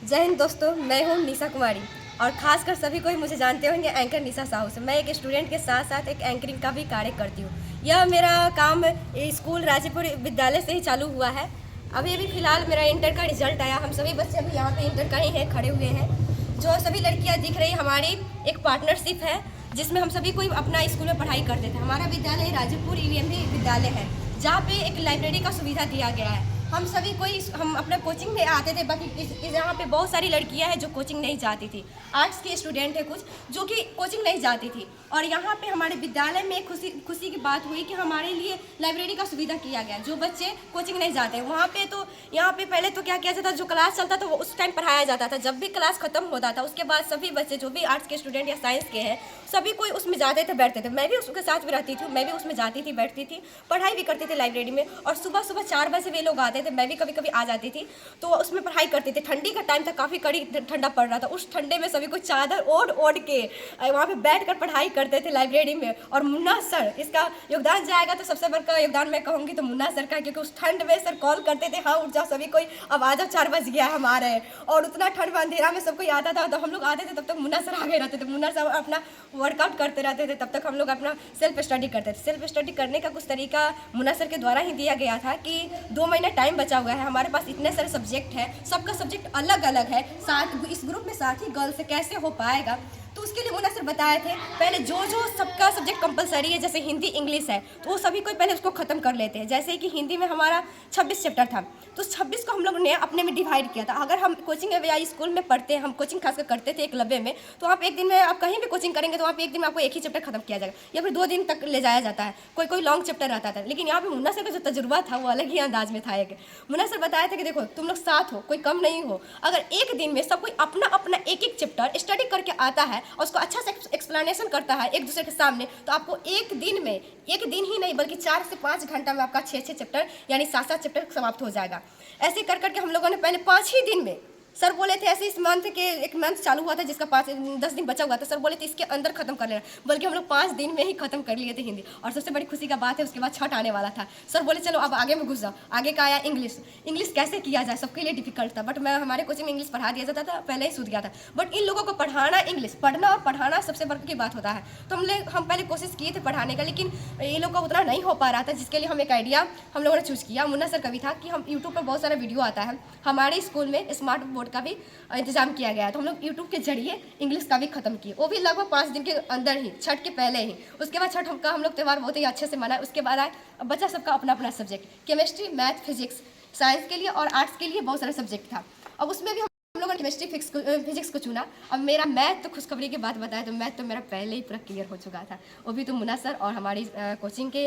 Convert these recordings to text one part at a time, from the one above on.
जय हिंद दोस्तों, मैं हूँ निशा कुमारी और ख़ासकर सभी कोई मुझे जानते होंगे एंकर निशा साहू से। मैं एक स्टूडेंट के साथ साथ एक एंकरिंग का भी कार्य करती हूँ। यह मेरा काम स्कूल राजीपुर विद्यालय से ही चालू हुआ है। अभी फ़िलहाल मेरा इंटर का रिजल्ट आया। हम सभी बच्चे अभी यहाँ पे इंटर का ही है खड़े हुए हैं। जो सभी लड़कियाँ दिख रही, हमारी एक पार्टनरशिप है जिसमें हम सभी कोई अपना स्कूल में पढ़ाई करते थे। हमारा विद्यालय राजीपुर ईवीएमबी विद्यालय है, जहाँ पे एक लाइब्रेरी का सुविधा दिया गया है। हम सभी हम अपना कोचिंग में आते थे, बाकी यहाँ पे बहुत सारी लड़कियां हैं जो कोचिंग नहीं जाती थी। आर्ट्स के स्टूडेंट है कुछ जो कि कोचिंग नहीं जाती थी, और यहाँ पे हमारे विद्यालय में खुशी की बात हुई कि हमारे लिए लाइब्रेरी का सुविधा किया गया। जो बच्चे कोचिंग नहीं जाते वहाँ पे, तो यहाँ पे पहले तो क्या किया जाता, जो क्लास चलता था वो उस टाइम पढ़ाया जाता था। जब भी क्लास खत्म होता था उसके बाद सभी बच्चे जो भी आर्ट्स के स्टूडेंट या साइंस के हैं सभी कोई उसमें जाते थे, बैठते थे। मैं भी उसके साथ भी रहती थी, मैं भी उसमें जाती थी, बैठती थी, पढ़ाई भी करती थी लाइब्रेरी में। और सुबह सुबह 4 बजे वे लोग आते थे, मैं भी कभी कभी आ जाती थी, तो उसमें पढ़ाई करती थी। ठंडी का टाइम था, काफ़ी कड़ी ठंडा पड़ रहा था। उस ठंडे में सभी को चादर ओढ़ ओढ़ के वहाँ पे बैठ कर पढ़ाई करते थे लाइब्रेरी में। और मुन्ना सर, इसका योगदान जाएगा तो सबसे बड़ा योगदान मैं कहूँगी तो मुन्ना सर का, क्योंकि उस ठंड में सर कॉल करते थे, हाँ उठ जाओ सभी कोई, अब आ जाओ 4 बज गया हम आ रहे हैं। और उतना ठंड में अंधेरा में सब कोई आता था, तो हम लोग आते थे तब तक मुन्ना सर आगे रहते थे। मुन्ना सर अपना वर्कआउट करते रहते थे, तब तक हम लोग अपना सेल्फ स्टडी करते थे। सेल्फ स्टडी करने का कुछ तरीका मुन्ना सर के द्वारा ही दिया गया था कि 2 महीने टाइम बचा हुआ है, हमारे पास इतने सारे सब्जेक्ट है, सबका सब्जेक्ट अलग अलग है, साथ इस ग्रुप में साथ ही गर्ल्स से कैसे हो पाएगा। तो उसके लिए मुन्ना सर बताए थे पहले जो सबका सब्जेक्ट कंपलसरी है, जैसे हिंदी इंग्लिश है, तो वो सभी को पहले उसको खत्म कर लेते हैं। जैसे कि हिंदी में हमारा 26 चैप्टर था, तो 26 को हम लोगों ने अपने में डिवाइड किया था। अगर हम कोचिंग या स्कूल में पढ़ते हैं, हम कोचिंग खासकर करते थे एकलव्य में, तो आप एक दिन में आप कहीं भी कोचिंग करेंगे तो आप एक दिन में आपको एक ही चैप्टर खत्म किया जाएगा, या फिर 2 दिन तक ले जाया जाता है। कोई कोई लॉन्ग चैप्टर रहता था, लेकिन यहाँ पे मुन्ना सर का जो तजुर्बा था वो अलग ही अंदाज में था। एक मुन्ना सर बताया था कि देखो तुम लोग साथ हो, कोई कम नहीं हो। अगर एक दिन में सब कोई अपना अपना एक एक चैप्टर स्टडी करके आता है और उसको अच्छा से एक्सप्लेनेशन करता है एक दूसरे के सामने, तो आपको एक दिन ही नहीं बल्कि 4 से 5 घंटा में आपका 6 चैप्टर यानी 7 चैप्टर समाप्त हो जाएगा। ऐसे कर करके हम लोगों ने पहले 5 ही दिन में, सर बोले थे ऐसे इस मंथ के एक मंथ चालू हुआ था जिसका 10 दिन बचा हुआ था, सर बोले थे इसके अंदर खत्म कर लेना, बल्कि हम लोग 5 दिन में ही खत्म कर लिए थे हिंदी। और सबसे बड़ी खुशी का बात है उसके बाद छठ आने वाला था, सर बोले चलो अब आगे में घुस जाओ। आगे का आया इंग्लिश कैसे किया जाए, सबके लिए डिफिकल्ट था, बट मैं हमारे कोचिंग में इंग्लिश पढ़ा दिया जाता था, पहले ही सूझ गया था। बट इन लोगों को पढ़ाना, इंग्लिश पढ़ना और पढ़ाना सबसे बड़ की बात होता है। तो हम पहले कोशिश किए थे पढ़ाने का, लेकिन ये लोग का उतना नहीं हो पा रहा था, जिसके लिए हम एक आइडिया हम लोगों ने चूज़ किया। मुन्ना सर का भी था कि हम यूट्यूब पर बहुत सारा वीडियो आता है, हमारे स्कूल में स्मार्ट बोर्ड का भी इंतजाम किया गया है, तो हम लोग यूट्यूब के जरिए इंग्लिश का भी खत्म किए, वो भी लगभग 5 दिन के अंदर ही, छठ के पहले ही। उसके बाद छठ का हम लोग त्यौहार बहुत ही अच्छे से मनाए। उसके बाद आए बच्चा सबका अपना अपना subject, chemistry, math, physics, science के लिए और आर्ट्स के लिए बहुत सारा सब्जेक्ट था। अब उसमें भी हम लोगों ने केमिस्ट्री फिजिक्स को चुना। अब मेरा मैथ तो खुशखबरी की बात बताया तो मैथ तो मेरा पहले ही पूरा क्लियर हो चुका था, वो भी तो मुन्ना सर और हमारी कोचिंग के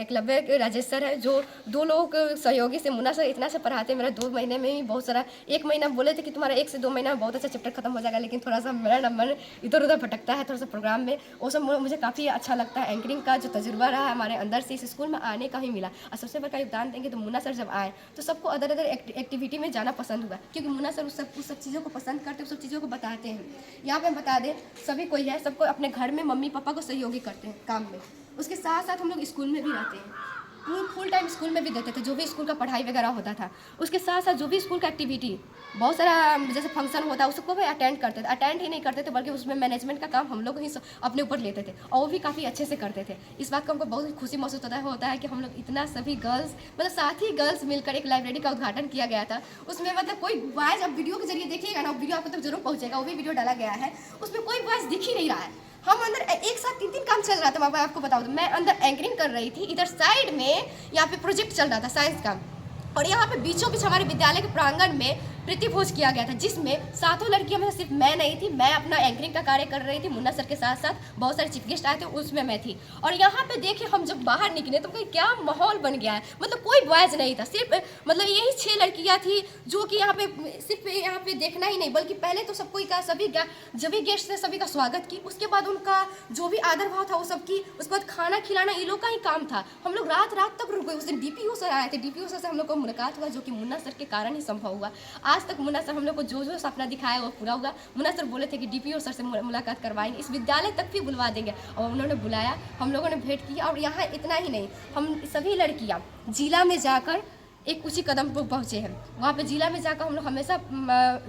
एकलव्य के राजेश सर है, जो 2 लोगों के सहयोगी से मुन्ना सर इतना से पढ़ाते। मेरा 2 महीने में ही बहुत सारा, 1 महीना बोले थे कि तुम्हारा 1 से 2 महीना में बहुत अच्छा चैप्टर खत्म हो जाएगा, लेकिन थोड़ा सा मेरा नंबर इधर उधर भटकता है, थोड़ा सा प्रोग्राम में वो सब मुझे काफ़ी अच्छा लगता है। एंकरिंग का जो तजुर्बा रहा हमारे अंदर से इस स्कूल में आने का ही मिला। और सबसे बड़ा योगदान देंगे तो मुन्ना सर जब आए तो सबको अदर अदर एक्टिविटी में जाना पसंद हुआ, क्योंकि मुन्ना सर उस सब चीज़ों को पसंद करते, उस सब चीज़ों को बताते हैं। यहाँ पे हम बता दें सभी कोई है, सबको अपने घर में मम्मी पापा को सहयोगी करते हैं काम में, उसके साथ साथ हम लोग स्कूल में भी रहते हैं, फुल टाइम स्कूल में भी देते थे। जो भी स्कूल का पढ़ाई वगैरह होता था, उसके साथ साथ जो भी स्कूल का एक्टिविटी बहुत सारा जैसे फंक्शन होता है उसको भी अटेंड करते थे। अटेंड ही नहीं करते थे बल्कि उसमें मैनेजमेंट का काम हम लोग ही अपने ऊपर लेते थे, और वो भी काफ़ी अच्छे से करते थे। इस बात का हमको बहुत खुशी महसूस होता है कि हम लोग इतना सभी गर्ल्स, मतलब साथी गर्ल्स मिलकर एक लाइब्रेरी का उद्घाटन किया गया था। उसमें मतलब कोई बॉयज, अब वीडियो के जरिए देखिएगा ना, वीडियो आपको तक जरूर पहुँचेगा, वो भी वीडियो डाला गया है, उसमें कोई बॉयज दिख ही नहीं रहा है। हम अंदर एक साथ 3 काम चल रहा था। मैं आपको बताऊँ तो मैं अंदर एंकरिंग कर रही थी, इधर साइड में यहाँ पे प्रोजेक्ट चल रहा था साइंस का, और यहाँ पे बीचों बीच हमारे विद्यालय के प्रांगण में प्रीति भोज किया गया था, जिसमें 7 लड़कियों में सिर्फ मैं नहीं थी। मैं अपना एंकरिंग का कार्य कर रही थी, मुन्ना सर के साथ साथ बहुत सारे चीफ गेस्ट आए थे, उसमें मैं थी। और यहाँ पे देखिए हम जब बाहर निकले तो क्या माहौल बन गया है, मतलब कोई बॉयज नहीं था, सिर्फ मतलब यही 6 लड़कियाँ थी, जो कि यहाँ पे सिर्फ यहाँ पे देखना ही नहीं बल्कि पहले तो सबको का जब भी गेस्ट थे सभी का स्वागत की, उसके बाद उनका जो भी आदर भाव था वो सब की, उसके बाद खाना खिलाना ये लोग का ही काम था। हम लोग रात तक रुक गए। उस दिन डीपीओ सर आए थे, डीपीओ सर से हम लोग को मुलाकात हुआ, जो कि मुन्ना सर के कारण ही संभव हुआ। आज तक मुन्ना सर हम लोग को जो सपना दिखाया वो पूरा हुआ। मुन्ना सर बोले थे कि डीपीओ सर से मुलाकात करवाएंगे, इस विद्यालय तक भी बुलवा देंगे, और उन्होंने बुलाया, हम लोगों ने भेंट की। और यहाँ इतना ही नहीं, हम सभी लड़कियाँ जिला में जाकर एक ऊँची कदम पर पहुँचे हैं। वहाँ पे जिला में जाकर हम लोग हमेशा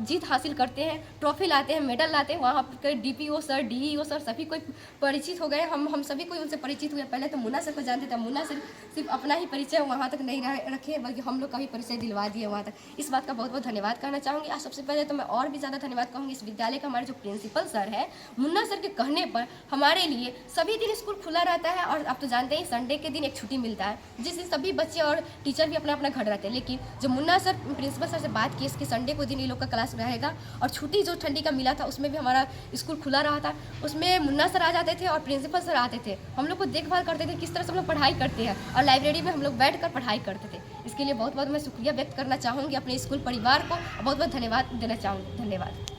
जीत हासिल करते हैं, ट्रॉफी लाते हैं, मेडल लाते हैं। वहाँ के DPO सर, DEO सर सभी कोई परिचित हो गए। हम सभी कोई उनसे परिचित हुए। पहले तो मुन्ना सर को जानते थे, मुन्ना सर सिर्फ अपना ही परिचय वहाँ तक नहीं रखे, बल्कि हम लोग का भी परिचय दिलवा दिए वहाँ तक। इस बात का बहुत बहुत धन्यवाद करना चाहूँगी। आज सबसे पहले तो मैं और भी ज़्यादा धन्यवाद कहूँगी इस विद्यालय का, हमारे जो प्रिंसिपल सर है मुन्ना सर के कहने पर हमारे लिए सभी दिन स्कूल खुला रहता है। और आप तो जानते हैं संडे के दिन एक छुट्टी मिलता है, जिस दिन सभी बच्चे और टीचर भी अपना अपना घर रहते हैं। लेकिन जो मुन्ना सर प्रिंसिपल सर से बात की इसके संडे को दिन ये लोग का क्लास रहेगा, और छुट्टी जो ठंडी का मिला था उसमें भी हमारा स्कूल खुला रहा था। उसमें मुन्ना सर आ जाते थे और प्रिंसिपल सर आते थे, हम लोग को देखभाल करते थे किस तरह से हम लोग पढ़ाई करते हैं, और लाइब्रेरी में हम लोग बैठ कर पढ़ाई करते थे। इसके लिए बहुत बहुत मैं शुक्रिया व्यक्त करना चाहूँगी अपने स्कूल परिवार को, बहुत बहुत धन्यवाद देना चाहूँगी। धन्यवाद।